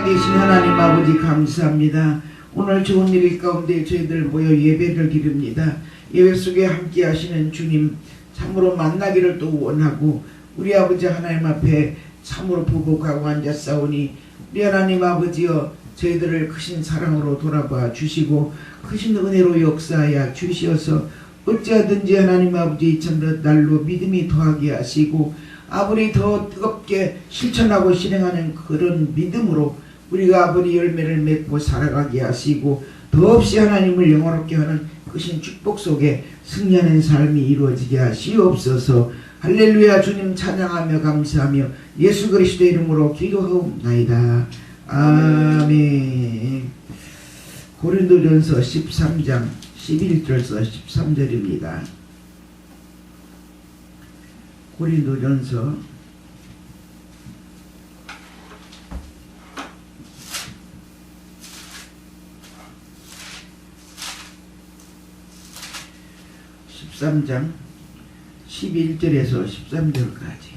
살아계신 하나님 아버지 감사합니다. 오늘 좋은 일 가운데 저희들 모여 예배를 드립니다. 예배 속에 함께 하시는 주님 참으로 만나기를 또 원하고 우리 아버지 하나님 앞에 참으로 부복하고 앉았사오니 우리 하나님 아버지여 저희들을 크신 사랑으로 돌아봐 주시고 크신 은혜로 역사하여 주시어서 어찌하든지 하나님 아버지 참 날로 믿음이 더하게 하시고 아버지 더 뜨겁게 실천하고 실행하는 그런 믿음으로 우리가 아버지 열매를 맺고 살아가게 하시고 더없이 하나님을 영화롭게 하는 크신 축복 속에 승리하는 삶이 이루어지게 하시옵소서. 할렐루야. 주님 찬양하며 감사하며 예수 그리스도 이름으로 기도하옵나이다. 아멘. 고린도전서 13장 11절에서 13절입니다. 고린도전서 13장 11절에서 13절까지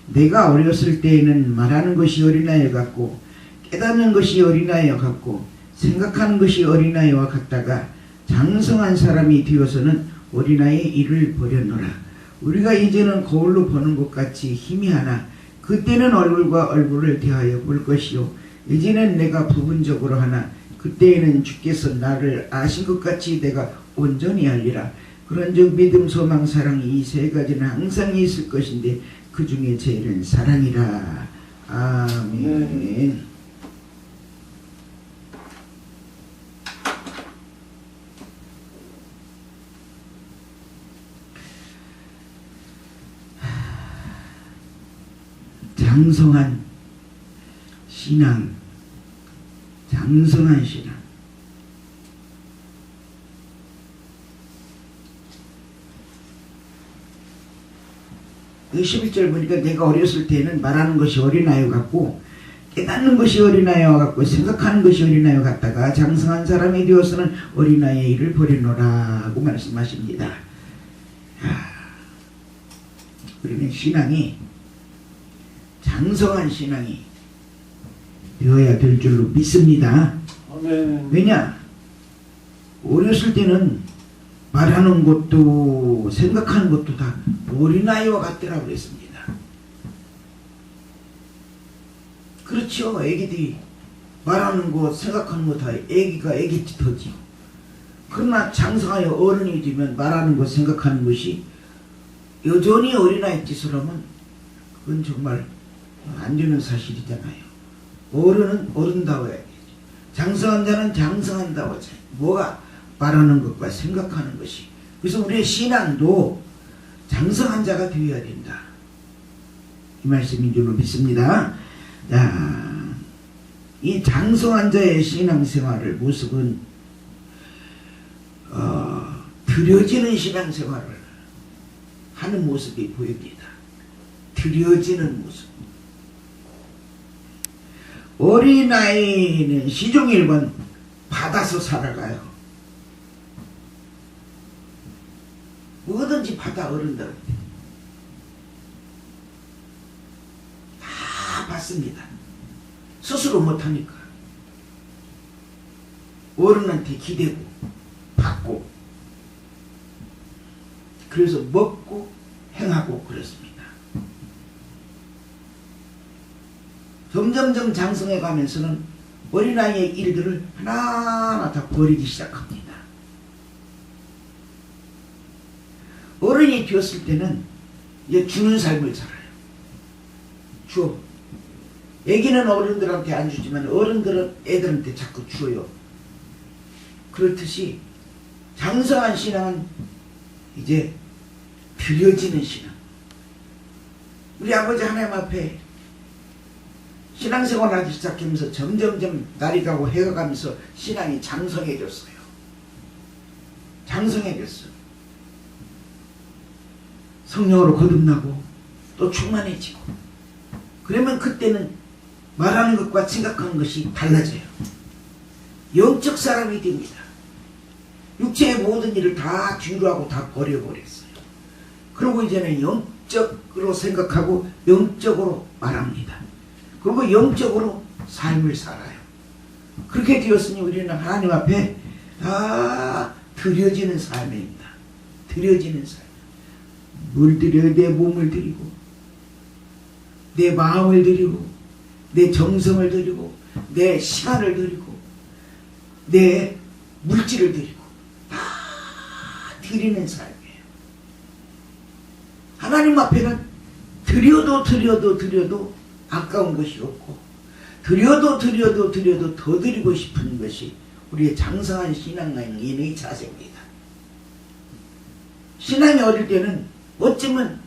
내가 어렸을 때에는 말하는 것이 어린아이 같고 깨닫는 것이 어린아이와 같고 생각하는 것이 어린아이와 같다가 장성한 사람이 되어서는 어린아이의 일을 버렸노라. 우리가 이제는 거울로 보는 것 같이 희미하나 그때는 얼굴과 얼굴을 대하여 볼 것이요 이제는 내가 부분적으로 하나 그때에는 주께서 나를 아신 것 같이 내가 온전히 알리라. 그런즉 믿음 소망 사랑 이 세 가지는 항상 있을 것인데 그 중에 제일은 사랑이라. 아멘. 장성한 신앙, 장성한 신앙. 11절 보니까 내가 어렸을 때는 말하는 것이 어린아이 같고 깨닫는 것이 어린아이와 같고 생각하는 것이 어린아이와 같다가 장성한 사람이 되어서는 어린아이의 일을 버리노라고 말씀하십니다. 우리는 신앙이 장성한 신앙이 되어야 될 줄로 믿습니다. 아멘. 왜냐? 어렸을 때는 말하는 것도 생각하는 것도 다 어린아이와 같더라고 그랬습니다. 그렇죠. 애기들이 말하는 것 생각하는 것 다 애기가 애기짓하지. 그러나 장성하여 어른이 되면 말하는 것 생각하는 것이 여전히 어린아이 짓을 하면 그건 정말 안 되는 사실이잖아요. 어른은 어른다워야 되죠. 장성한 자는 장성한다워야지. 뭐가? 말하는 것과 생각하는 것이. 그래서 우리의 신앙도 장성한 자가 되어야 된다. 이 말씀인 줄로 믿습니다. 자, 이 장성한 자의 신앙생활을 모습은 드려지는 신앙생활을 하는 모습이 보입니다. 드려지는 모습. 어린아이는 시종일관 받아서 살아가요. 뭐든지 받아. 어른들은 다 받습니다. 스스로 못하니까 어른한테 기대고 받고 그래서 먹고 행하고 그렇습니다. 점점점 장성해 가면서는 어린아이의 일들을 하나하나 다 버리기 시작합니다. 어른이 되었을 때는 이제 주는 삶을 살아요. 줘. 애기는 어른들한테 안 주지만 어른들은 애들한테 자꾸 줘요. 그렇듯이 장성한 신앙은 이제 드려지는 신앙. 우리 아버지 하나님 앞에 신앙생활을 하기 시작하면서 점점점 날이 가고 해가 가면서 신앙이 장성해졌어요. 장성해졌어요. 성령으로 거듭나고 또 충만해지고 그러면 그때는 말하는 것과 생각하는 것이 달라져요. 영적 사람이 됩니다. 육체의 모든 일을 다 뒤로하고 다 버려버렸어요. 그리고 이제는 영적으로 생각하고 영적으로 말합니다. 그리고 영적으로 삶을 살아요. 그렇게 되었으니 우리는 하나님 앞에 다 드려지는 삶입니다. 드려지는 삶. 뭘 드려요? 내 몸을 드리고, 내 마음을 드리고, 내 정성을 드리고, 내 시간을 드리고, 내 물질을 드리고, 다 드리는 삶이에요. 하나님 앞에는 드려도 아까운 것이 없고, 드려도 더 드리고 싶은 것이 우리의 장성한 신앙인의 자세입니다. 신앙이 어릴 때는 어쩌면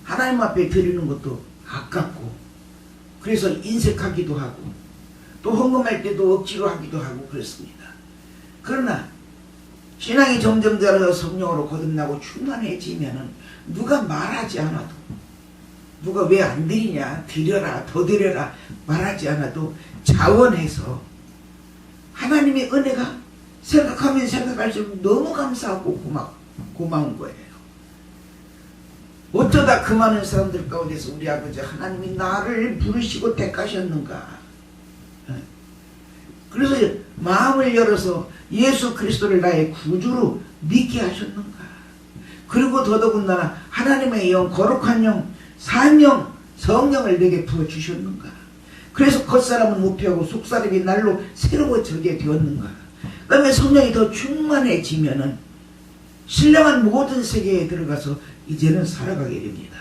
하나님 앞에 드리는 것도 아깝고, 그래서 인색하기도 하고, 또 헌금할 때도 억지로 하기도 하고 그렇습니다. 그러나 신앙이 점점 자라서 성령으로 거듭나고 충만해지면은 누가 말하지 않아도, 누가 왜 안 드리냐, 드려라, 더 드려라 말하지 않아도 자원해서 하나님의 은혜가 생각하면 생각할수록 너무 감사하고 고마운 거예요. 어쩌다 그 많은 사람들 가운데서 우리 아버지 하나님이 나를 부르시고 택하셨는가. 그래서 마음을 열어서 예수 그리스도를 나의 구주로 믿게 하셨는가. 그리고 더더군다나 하나님의 영, 거룩한 영, 산영, 성령을 내게 부어주셨는가. 그래서 겉사람은 무표하고 속사람이 날로 새로워지게 되었는가. 그 다음에 성령이 더 충만해지면은 신령한 모든 세계에 들어가서 이제는 살아가게 됩니다.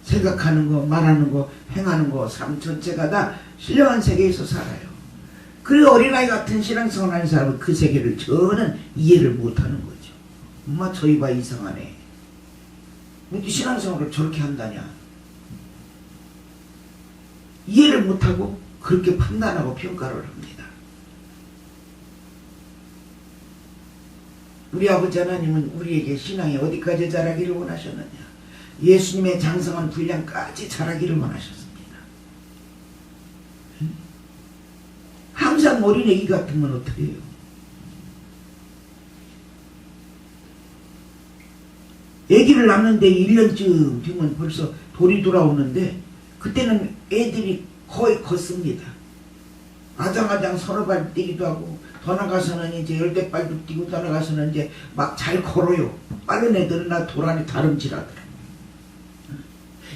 생각하는 거, 말하는 거, 행하는 거, 삶 전체가 다 신령한 세계에서 살아요. 그리고 어린아이 같은 신앙생활 하는 사람은 그 세계를 저는 이해를 못하는 거죠. 엄마 저희 봐 이상하네. 왜 신앙생활을 저렇게 한다냐. 이해를 못하고 그렇게 판단하고 평가를 합니다. 우리 아버지 하나님은 우리에게 신앙이 어디까지 자라기를 원하셨느냐. 예수님의 장성한 분량까지 자라기를 원하셨습니다. 항상 어린애기 같으면 어떻게 해요? 애기를 낳는데 1년쯤 되면 벌써 돌이 돌아오는데 그때는 애들이 거의 컸습니다. 아장아장 서너 발 뛰기도 하고 더 나가서는 이제 10대발도 뛰고 더 나가서는 이제 막 잘 걸어요. 빠른 애들은 나 돌 안에 다름질하더라.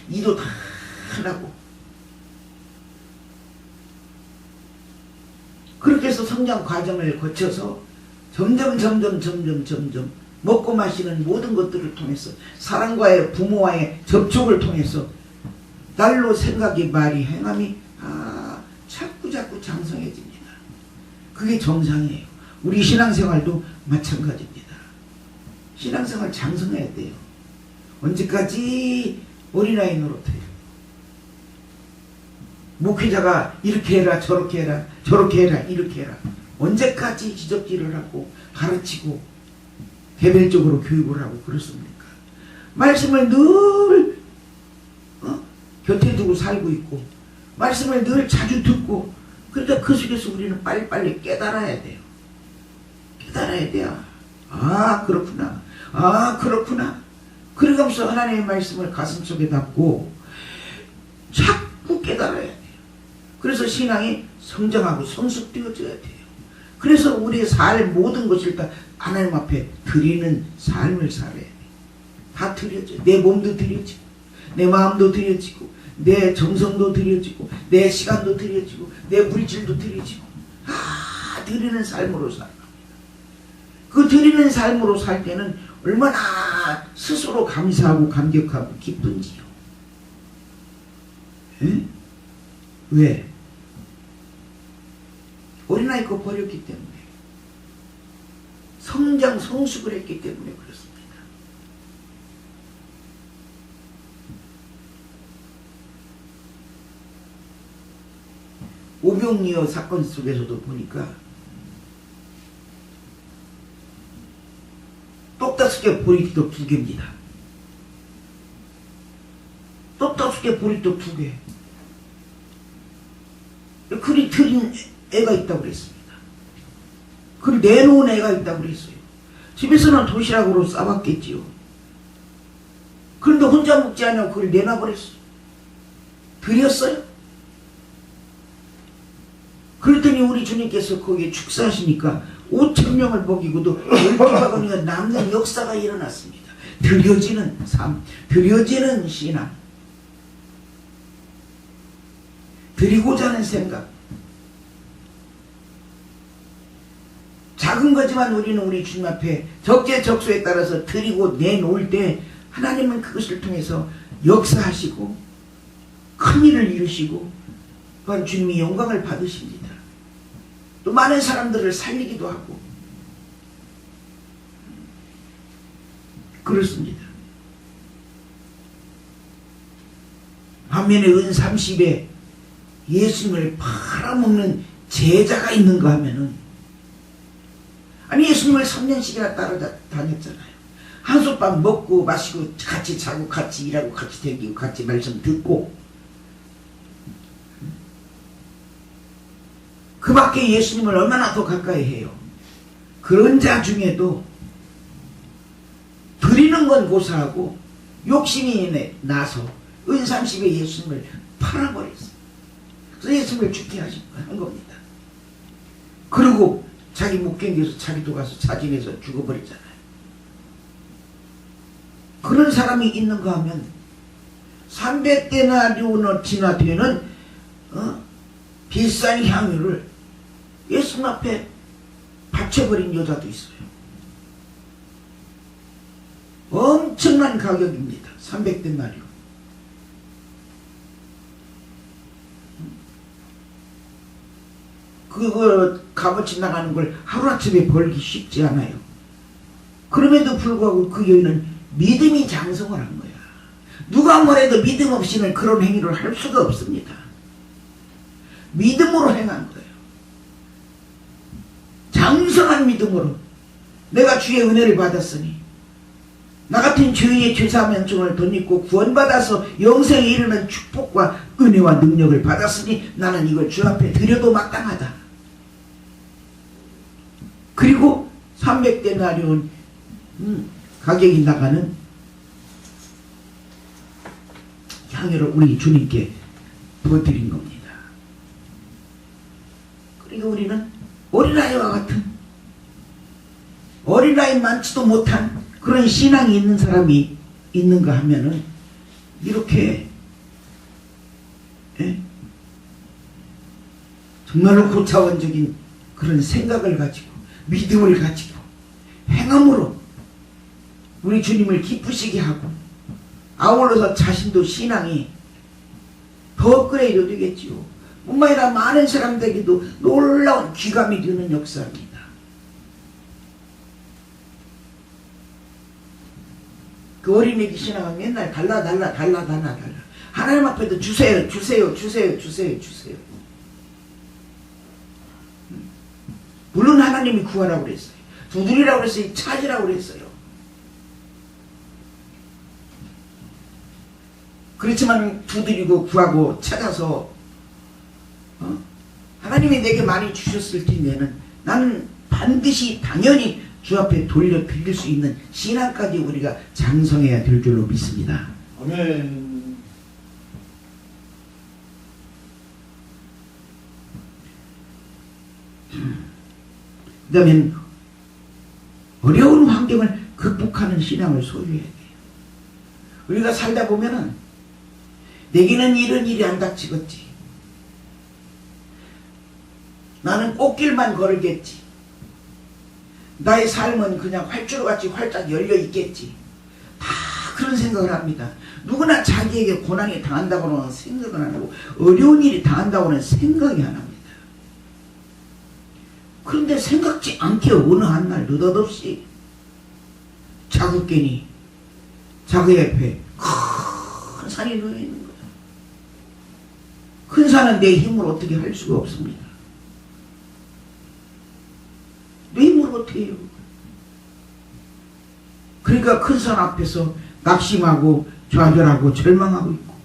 이도 다 하라고. 그렇게 해서 성장 과정을 거쳐서 점점 먹고 마시는 모든 것들을 통해서 사랑과의 부모와의 접촉을 통해서 날로 생각이 말이 행함이 자꾸 장성해집니다. 그게 정상이에요. 우리 신앙생활도 마찬가지입니다. 신앙생활 장성해야 돼요. 언제까지 어린아이 노릇해요. 목회자가 이렇게 해라 저렇게 해라 저렇게 해라 이렇게 해라. 언제까지 지적질을 하고 가르치고 개별적으로 교육을 하고 그렇습니까? 말씀을 늘 곁에 두고 살고 있고 말씀을 늘 자주 듣고, 그러니까 그 속에서 우리는 빨리빨리 깨달아야 돼요. 깨달아야 돼요. 그렇구나. 그렇구나. 그러면서 하나님의 말씀을 가슴속에 담고 자꾸 깨달아야 돼요. 그래서 신앙이 성장하고 성숙되어져야 돼요. 그래서 우리의 살 모든 것을 다 하나님 앞에 드리는 삶을 살아야 돼요. 다 드려져. 내 몸도 드려지고 내 마음도 드려지고 내 정성도 드려지고 내 시간도 드려지고 내 물질도 드려지고 드리는 삶으로 살아갑니다. 그 드리는 삶으로 살 때는 얼마나 스스로 감사하고 감격하고 기쁜지요. 에? 왜? 어린아이 거 버렸기 때문에, 성장 성숙을 했기 때문에 그렇습니다. 오병이어 사건 속에서도 보니까 똑딱스게 보리떡 2개입니다. 똑딱스게 보리떡 2개. 그리 들인 애가 있다고 그랬습니다. 그리 내놓은 애가 있다고 그랬어요. 집에서는 도시락으로 싸봤겠지요. 그런데 혼자 먹지 않냐고 그걸 내놔버렸어요. 드렸어요? 그랬더니 우리 주님께서 거기에 축사하시니까 5,000명을 먹이고도 12바구니가 남는 역사가 일어났습니다. 드려지는 삶, 드려지는 신앙, 드리고자 하는 생각. 작은 거지만 우리는 우리 주님 앞에 적재적소에 따라서 드리고 내놓을 때 하나님은 그것을 통해서 역사하시고 큰 일을 이루시고 또한 주님이 영광을 받으십니다. 또 많은 사람들을 살리기도 하고 그렇습니다. 반면에 은 30에 예수님을 팔아먹는 제자가 있는가 하면은, 아니 예수님을 3년씩이나 따라다녔잖아요. 한솥밥 먹고 마시고 같이 자고 같이 일하고 같이 댕기고 같이 말씀 듣고, 그 밖에 예수님을 얼마나 더 가까이 해요. 그런 자 중에도 드리는 건 고사하고 욕심이 나서 은 30에 예수님을 팔아버렸어요. 그래서 예수님을 죽게 한 겁니다. 그리고 자기 못 견뎌서 자기도 가서 자진해서 죽어버리잖아요. 그런 사람이 있는가 하면 300데나리온어치나 되는 비싼 향유를 예수님 앞에 바쳐버린 여자도 있어요. 엄청난 가격입니다. 300데나리온. 그거 값어치 나가는 걸 하루아침에 벌기 쉽지 않아요. 그럼에도 불구하고 그 여인은 믿음이 장성을 한 거야. 누가 뭐래도 믿음 없이는 그런 행위를 할 수가 없습니다. 믿음으로 행한 거예요. 장성한 믿음으로 내가 주의 은혜를 받았으니 나 같은 죄인의 죄사면증을 덧입고 구원받아서 영생에 이르는 축복과 은혜와 능력을 받았으니 나는 이걸 주 앞에 드려도 마땅하다. 그리고 300데나리온 가격이 나가는 향유를 우리 주님께 부어드린 겁니다. 그리고 우리는 어린아이와 같은, 어린아이 많지도 못한 그런 신앙이 있는 사람이 있는가 하면은 이렇게 정말로 고차원적인 그런 생각을 가지고 믿음을 가지고 행함으로 우리 주님을 기쁘시게 하고 아울러서 자신도 신앙이 더 업그레이드 되겠지요. 뿐만 아니라 많은 사람들에게도 놀라운 귀감이 되는 역사입니다. 그 어린애기 신앙은 맨날 달라. 하나님 앞에도 주세요. 물론 하나님이 구하라고 그랬어요. 두드리라고 그랬어요. 찾으라고 그랬어요. 그렇지만 두드리고 구하고 찾아서 하나님이 내게 많이 주셨을 텐데는 나는 반드시 당연히 주 앞에 돌려드릴 수 있는 신앙까지 우리가 장성해야 될 줄로 믿습니다. 아멘. 그 다음에 어려운 환경을 극복하는 신앙을 소유해야 돼요. 우리가 살다 보면은 내게는 이런 일이 안 닥치겠지. 나는 꽃길만 걸겠지. 나의 삶은 그냥 활주로같이 활짝 열려 있겠지. 다 그런 생각을 합니다. 누구나 자기에게 고난이 당한다고는 생각은 안 하고 어려운 일이 당한다고는 생각이 안 합니다. 그런데 생각지 않게 어느 한날 느닷없이 자극견이 자기 옆에 큰 산이 놓여 있는 거예요. 큰 산은 내 힘으로 어떻게 할 수가 없습니다. 내 힘으로 어떻게 해요? 그러니까 큰 산 앞에서 낙심하고 좌절하고 절망하고 있고,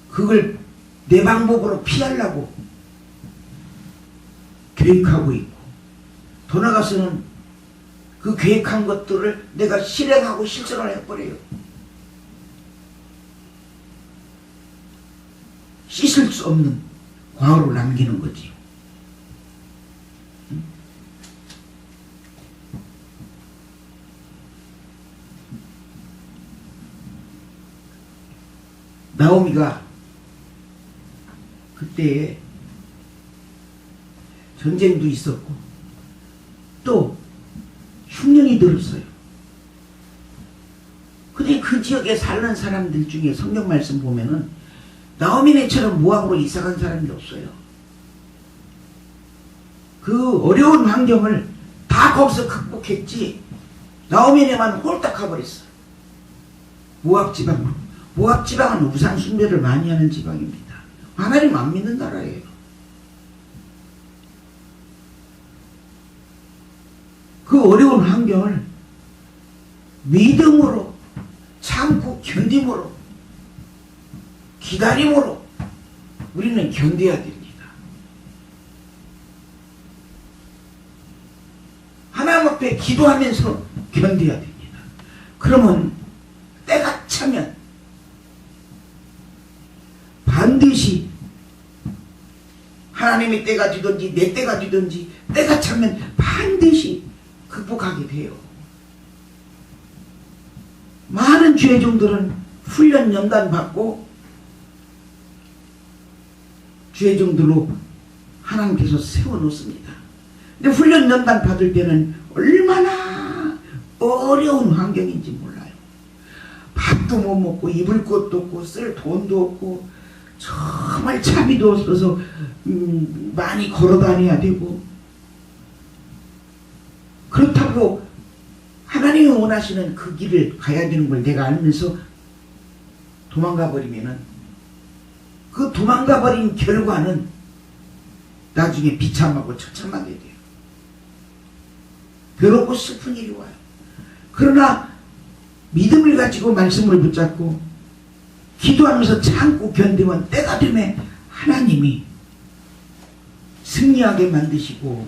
그걸 내 방법으로 피하려고 계획하고 있고, 더 나아가서는 그 계획한 것들을 내가 실행하고 실천을 해버려요. 씻을 수 없는 과오로 남기는 거지요. 나오미가 그때 전쟁도 있었고 또 흉년이 들었어요. 근데 그 지역에 사는 사람들 중에 성경 말씀 보면은 나오미네처럼 모압으로 이사간 사람이 없어요. 그 어려운 환경을 다 거기서 극복했지 나오미네만 홀딱 가버렸어. 모압 지방으로. 모압 지방은 우상 숭배를 많이 하는 지방입니다. 하나님 안 믿는 나라예요. 그 어려운 환경을 믿음으로 참고 견딤으로 기다림으로 우리는 견뎌야 됩니다. 하나님 앞에 기도하면서 견뎌야 됩니다. 그러면 때가 차면 반드시 하나님의 때가 되든지 내 때가 되든지 때가 차면 반드시 극복하게 돼요. 많은 주의종들은 훈련 연단 받고 주의종들로 하나님께서 세워놓습니다. 근데 훈련 연단 받을 때는 얼마나 어려운 환경인지 몰라요. 밥도 못 먹고 입을 것도 없고 쓸 돈도 없고 정말 차비도 없어서 많이 걸어 다녀야 되고 그렇다고 하나님이 원하시는 그 길을 가야 되는 걸 내가 알면서 도망가 버리면은 그 도망가 버린 결과는 나중에 비참하고 처참하게 돼요. 괴롭고 슬픈 일이 와요. 그러나 믿음을 가지고 말씀을 붙잡고 기도하면서 참고 견디면 때가 되면 하나님이 승리하게 만드시고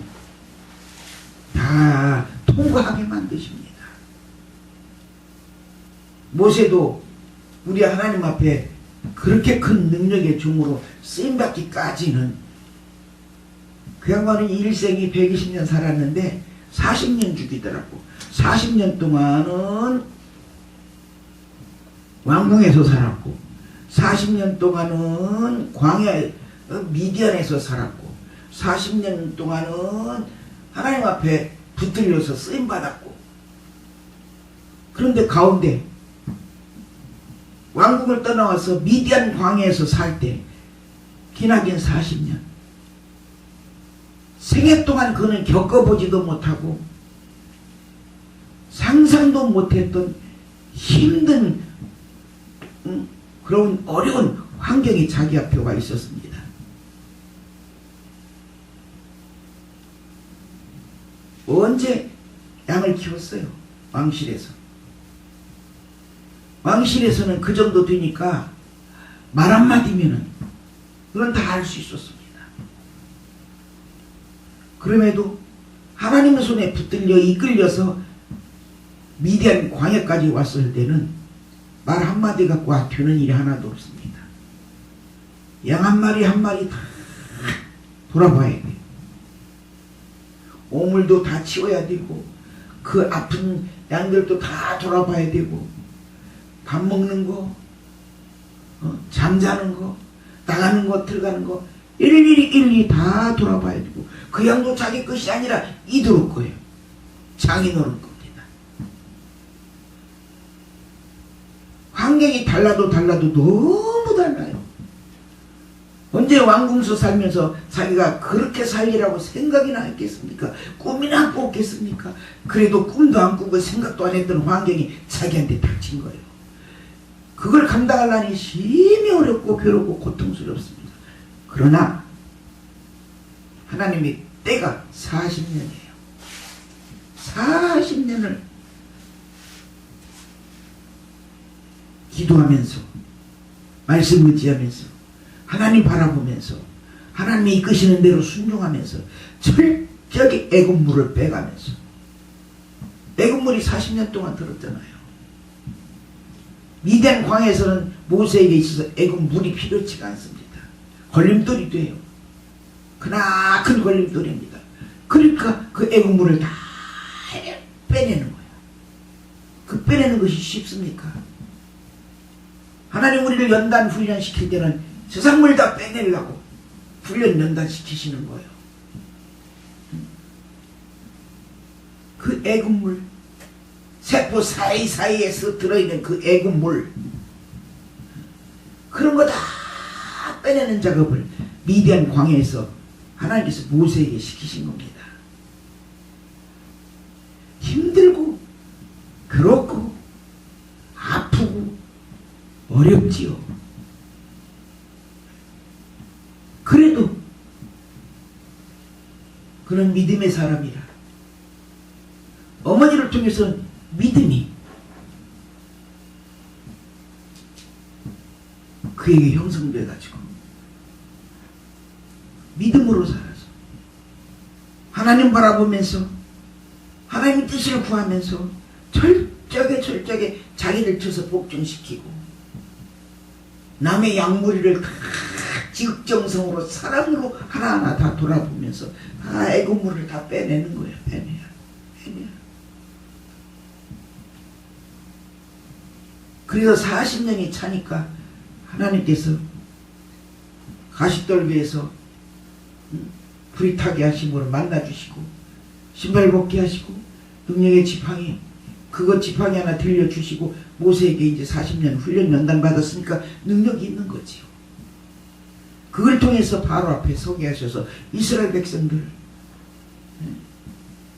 다 통과하게 만드십니다. 모세도 우리 하나님 앞에 그렇게 큰 능력의 종으로 쓰임받기까지는 그 양반은 일생이 120년 살았는데 40년 죽이더라고. 40년 동안은 왕궁에서 살았고 40년 동안은 광야 미디안에서 살았고 40년 동안은 하나님 앞에 붙들려서 쓰임받았고 그런데 가운데 왕궁을 떠나와서 미디안 광야에서 살 때 기나긴 40년 생애 동안 그는 겪어보지도 못하고 상상도 못했던 힘든 그런 어려운 환경이 자기 앞에 와 있었습니다. 언제 양을 키웠어요? 왕실에서. 왕실에서는 그 정도 되니까 말 한마디면은 그건 다 알 수 있었습니다. 그럼에도 하나님의 손에 붙들려 이끌려서 미디안 광야까지 왔을 때는 말 한마디 갖고 되는 일이 하나도 없습니다. 양 한 마리 한 마리 다 돌아봐야 돼요. 오물도 다 치워야 되고 그 아픈 양들도 다 돌아봐야 되고 밥 먹는 거 잠자는 거 나가는 거 들어가는 거 일일이 다 돌아봐야 되고 그 양도 자기 것이 아니라 이들 거예요. 장인어른 겁니다. 환경이 달라도 너무 달라요. 언제 왕궁에서 살면서 자기가 그렇게 살리라고 생각이나 했겠습니까? 꿈이나 꿨겠습니까? 그래도 꿈도 안 꾸고 생각도 안 했던 환경이 자기한테 닥친 거예요. 그걸 감당하려니 심히 어렵고 괴롭고 고통스럽습니다. 그러나 하나님의 때가 40년이에요. 40년을 기도하면서 말씀 의지하면서 하나님 바라보면서 하나님이 이끄시는 대로 순종하면서 철저히 애굽물을 빼가면서 애굽물이 40년 동안 들었잖아요. 미디안 광야에서는 모세에게 있어서 애굽물이 필요치가 않습니다. 걸림돌이 돼요. 크나큰 걸림돌입니다. 그러니까 그 애국물을 다 빼내는 거야. 그 빼내는 것이 쉽습니까? 하나님 우리를 연단 훈련시킬 때는 세상물 다 빼내려고 훈련 연단시키시는 거예요. 그 애국물, 세포 사이사이에서 들어있는 그 애국물, 그런 거 다 빼내는 작업을 미디안 광야에서 하나님께서 모세에게 시키신 겁니다. 힘들고 괴롭고 아프고 어렵지요. 그래도 그런 믿음의 사람이라 어머니를 통해서 믿음이 그에게 형성돼 가지고 믿음으로 살아서 하나님 바라보면서 하나님 뜻을 구하면서 철저하게 자기를 쳐서 복종시키고 남의 양무리를 다 지극정성으로 사랑으로 하나하나 다 돌아보면서 다 애국물을 다 빼내는 거예요. 빼내야. 그래서 40년이 차니까 하나님께서 가시떨기에서 불이 타게 하심으로 만나주시고 신발 벗게 하시고 능력의 지팡이 그것 지팡이 하나 들려주시고 모세에게 이제 40년 훈련 연단 받았으니까 능력이 있는 거지요. 그걸 통해서 바로 앞에 서게 하셔서 이스라엘 백성들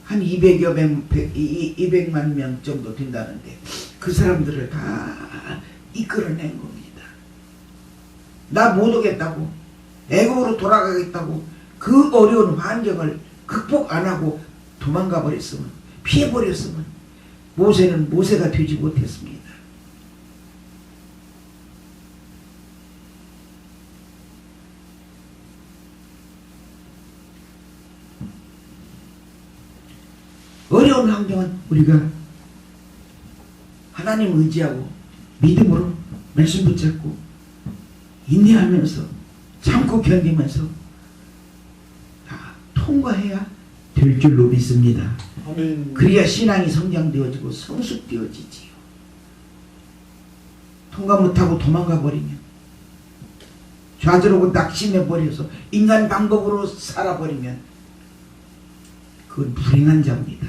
한 200만 명 정도 된다는데 그 사람들을 다 이끌어낸 겁니다. 나 못 오겠다고 애국으로 돌아가겠다고 그 어려운 환경을 극복 안 하고 도망가 버렸으면 피해 버렸으면 모세는 모세가 되지 못했습니다. 어려운 환경은 우리가 하나님 의지하고 믿음으로 말씀 붙잡고 인내하면서 참고 견디면서 다 통과해야 될 줄로 믿습니다. 아멘. 그래야 신앙이 성장되어지고 성숙되어지지요. 통과 못하고 도망가 버리면 좌절하고 낙심해 버려서 인간 방법으로 살아버리면 그건 불행한 자입니다.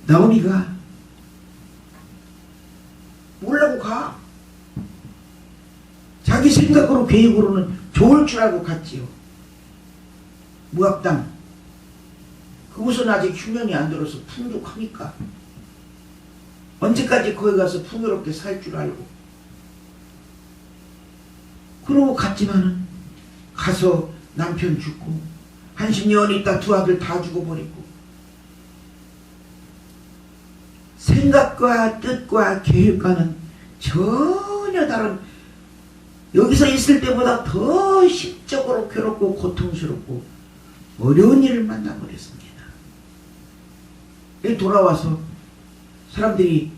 나오미가 몰라고 가. 자기 생각으로 계획으로는 좋을 줄 알고 갔지요. 모압 땅 그곳은 아직 휴년이 안 들어서 풍족하니까 언제까지 거기 가서 풍요롭게 살 줄 알고 그러고 갔지만은 가서 남편 죽고 한십년 있다 두 아들 다 죽어버리고 생각과 뜻과 계획과는 전혀 다른 여기서 있을 때보다 더 심적으로 괴롭고 고통스럽고 어려운 일을 만나버렸습니다. 여기 돌아와서 사람들이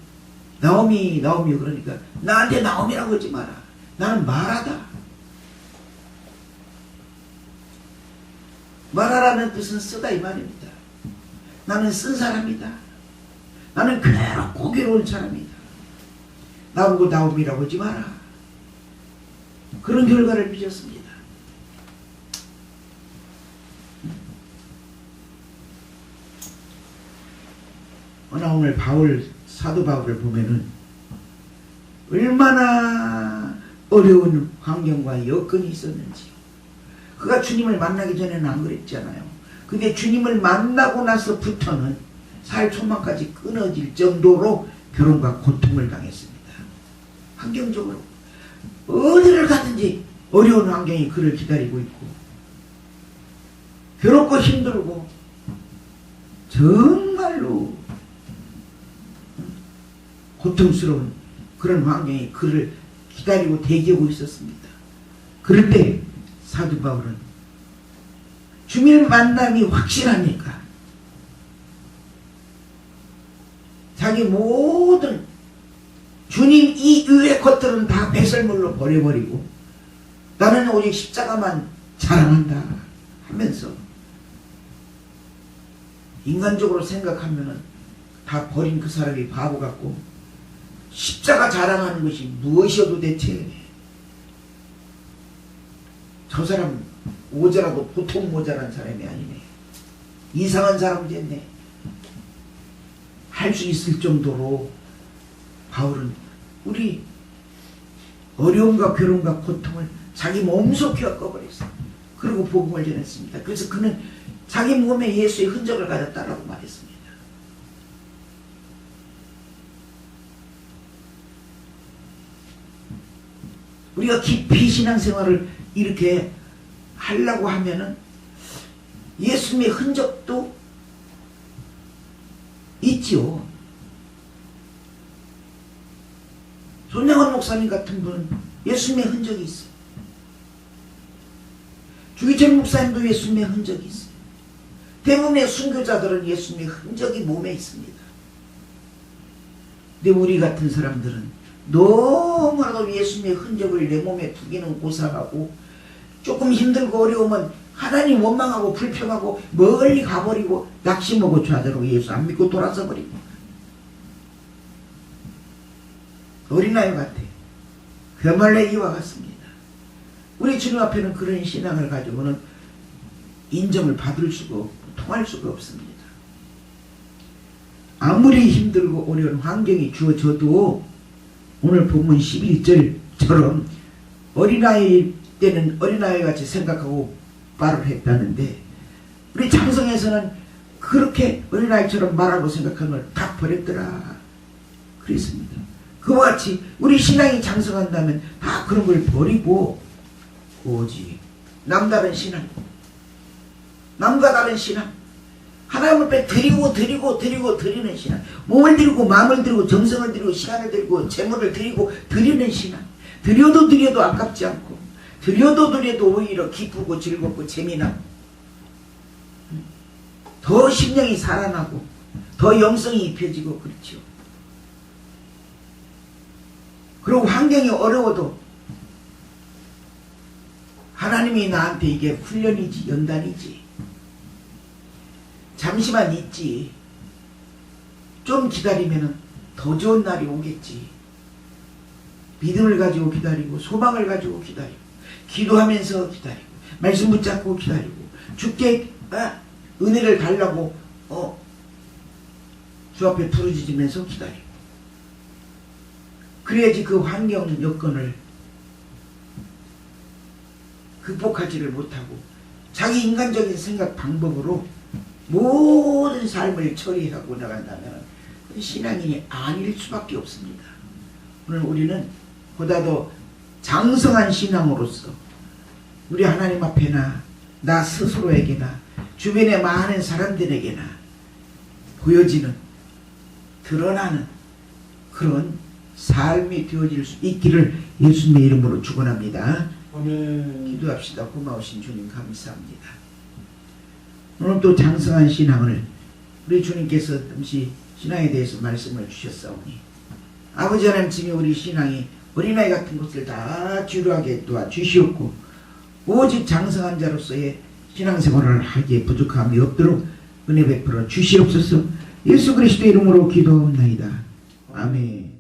나오미 그러니까 나한테 나오미라고 하지 마라. 나는 마라다. 마라라는 뜻은 쓰다 이 말입니다. 나는 쓴 사람이다. 나는 괴롭고 괴로운 사람이다. 나보고 나오미라고 하지 마라. 그런 결과를 빚었습니다. 오늘 사도 바울을 보면은 얼마나 어려운 환경과 여건이 있었는지. 그가 주님을 만나기 전에는 안 그랬잖아요. 근데 주님을 만나고 나서부터는 살초만까지 끊어질 정도로 괴로움과 고통을 당했습니다. 환경적으로 어디를 가든지 어려운 환경이 그를 기다리고 있고 괴롭고 힘들고 정말로 고통스러운 그런 환경이 그를 기다리고 대기하고 있었습니다. 그럴 때 사도 바울은 주님의 만남이 확실하니까 자기 모든 주님 이외의 것들은 다 배설물로 버려버리고 나는 오직 십자가만 자랑한다. 하면서 인간적으로 생각하면은 다 버린 그 사람이 바보 같고 십자가 자랑하는 것이 무엇이어도 대체 저 사람 모자라도 보통 모자란 사람이 아니네. 이상한 사람 됐네. 할 수 있을 정도로 바울은 우리 어려움과 괴로움과 고통을 자기 몸소 겪어버렸어. 그리고 복음을 전했습니다. 그래서 그는 자기 몸에 예수의 흔적을 가졌다라고 말했습니다. 우리가 깊이 신앙생활을 이렇게 하려고 하면은 예수님의 흔적도 있지요. 손양원 목사님 같은 분은 예수님의 흔적이 있어요. 주기철 목사님도 예수님의 흔적이 있어요. 대부분의 순교자들은 예수님의 흔적이 몸에 있습니다. 근데 우리 같은 사람들은 너무나도 예수님의 흔적을 내 몸에 두기는 고사하고 조금 힘들고 어려우면 하나님 원망하고 불평하고 멀리 가버리고 낙심하고 좌절하고 예수 안 믿고 돌아서 버리고 어린아이 같아. 그야말로 이와 같습니다. 우리 주님 앞에는 그런 신앙을 가지고는 인정을 받을 수가 없고 통할 수가 없습니다. 아무리 힘들고 어려운 환경이 주어져도 오늘 본문 11절처럼 어린아이 때는 어린아이 같이 생각하고 말을 했다는데 우리 장성에서는 그렇게 어린아이처럼 말하고 생각하는 걸 다 버렸더라 그랬습니다. 그와 같이 우리 신앙이 장성한다면 다 그런 걸 버리고 오직 남다른 신앙, 남과 다른 신앙, 하나님 앞에 드리는 신앙, 몸을 드리고 마음을 드리고 정성을 드리고 시간을 드리고 재물을 드리는 신앙, 드려도 아깝지 않고 드려도 오히려 기쁘고 즐겁고 재미나고 더 심령이 살아나고 더 영성이 입혀지고 그렇죠. 그리고 환경이 어려워도 하나님이 나한테 이게 훈련이지 연단이지 잠시만 있지 좀 기다리면 더 좋은 날이 오겠지. 믿음을 가지고 기다리고 소망을 가지고 기다리고 기도하면서 기다리고 말씀 붙잡고 기다리고 주께 은혜를 달라고 주 앞에 부르짖으면서 기다리고 그래야지 그 환경 여건을 극복하지를 못하고 자기 인간적인 생각 방법으로 모든 삶을 처리하고 나간다면 신앙인이 아닐 수밖에 없습니다. 오늘 우리는 보다 더 장성한 신앙으로서 우리 하나님 앞에나 나 스스로에게나 주변의 많은 사람들에게나 보여지는 드러나는 그런 삶이 되어질 수 있기를 예수님의 이름으로 축원합니다. 아멘. 기도합시다. 고마우신 주님 감사합니다. 오늘 또 장성한 신앙을 우리 주님께서 잠시 신앙에 대해서 말씀을 주셨사오니 아버지 하나님 지금 우리 신앙이 어린아이 같은 것을 다 지루하게 도와주시옵고 오직 장성한 자로서의 신앙생활을 하기에 부족함이 없도록 은혜 베풀어 주시옵소서. 예수 그리스도의 이름으로 기도하옵나이다. 아멘.